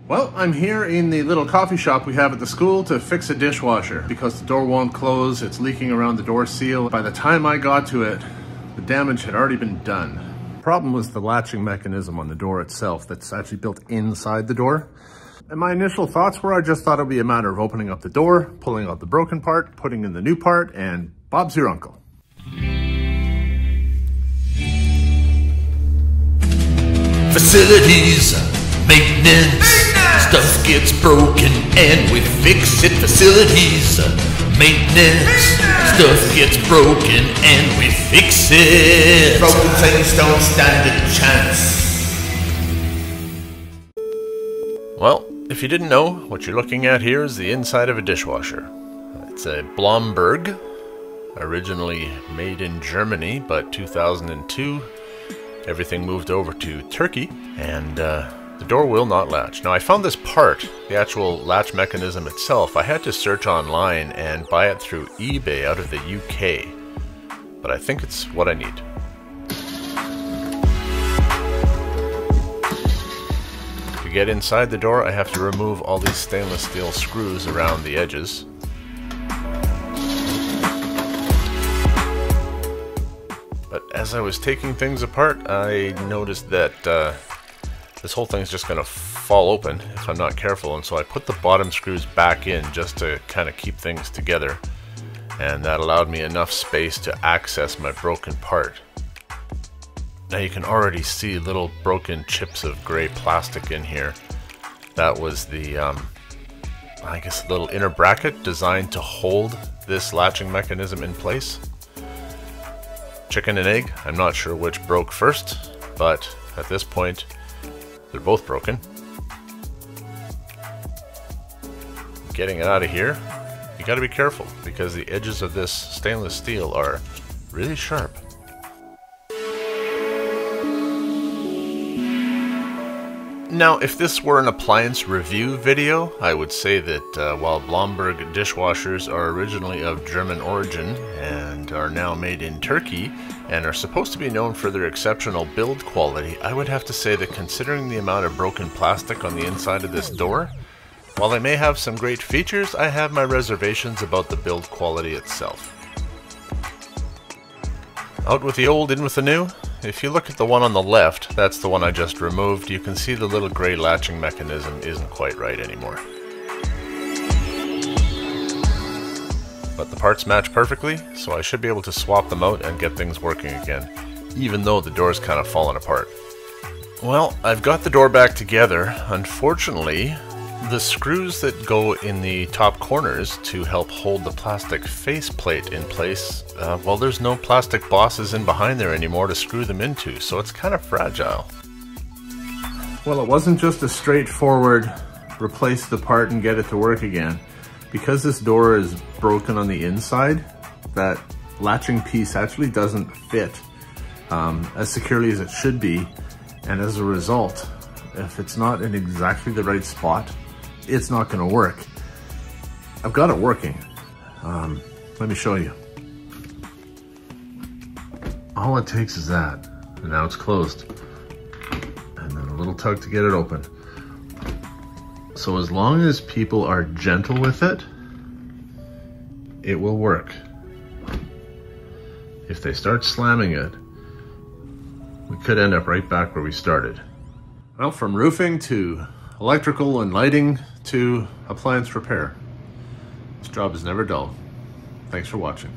Well, I'm here in the little coffee shop we have at the school to fix a dishwasher because the door won't close. It's leaking around the door seal. By the time I got to it, the damage had already been done. The problem was the latching mechanism on the door itself that's actually built inside the door. And my initial thoughts were I just thought it would be a matter of opening up the door, pulling out the broken part, putting in the new part, and Bob's your uncle. Facilities, maintenance, stuff gets broken and we fix it. Facilities, maintenance, stuff gets broken and we fix it. Broken things don't stand a chance. Well, if you didn't know, what you're looking at here is the inside of a dishwasher. It's a Blomberg, originally made in Germany, but 2002 everything moved over to Turkey, and the door will not latch. Now I found this part, the actual latch mechanism itself, I had to search online and buy it through eBay out of the UK, but I think it's what I need. To get inside the door, I have to remove all these stainless steel screws around the edges. But as I was taking things apart, I noticed that this whole thing's just going to fall open if I'm not careful, and so I put the bottom screws back in just to kind of keep things together, and that allowed me enough space to access my broken part. Now you can already see little broken chips of gray plastic in here. That was the, I guess, little inner bracket designed to hold this latching mechanism in place. Chicken and egg, I'm not sure which broke first, but at this point, they're both broken. Getting it out of here, you gotta be careful because the edges of this stainless steel are really sharp. Now, if this were an appliance review video, I would say that while Blomberg dishwashers are originally of German origin and are now made in Turkey and are supposed to be known for their exceptional build quality, I would have to say that considering the amount of broken plastic on the inside of this door, while they may have some great features, I have my reservations about the build quality itself. Out with the old, in with the new. If you look at the one on the left, that's the one I just removed, you can see the little gray latching mechanism isn't quite right anymore. But the parts match perfectly, so I should be able to swap them out and get things working again, even though the door's kind of fallen apart. Well, I've got the door back together. Unfortunately, the screws that go in the top corners to help hold the plastic faceplate in place, well, there's no plastic bosses in behind there anymore to screw them into, so it's kind of fragile. Well, it wasn't just a straightforward replace the part and get it to work again. Because this door is broken on the inside, that latching piece actually doesn't fit as securely as it should be, and as a result, if it's not in exactly the right spot, it's not going to work. I've got it working. Let me show you. All it takes is that, and now it's closed. And then a little tug to get it open. So as long as people are gentle with it, it will work. If they start slamming it, we could end up right back where we started. Well, from roofing to electrical and lighting to appliance repair, this job is never dull. Thanks for watching.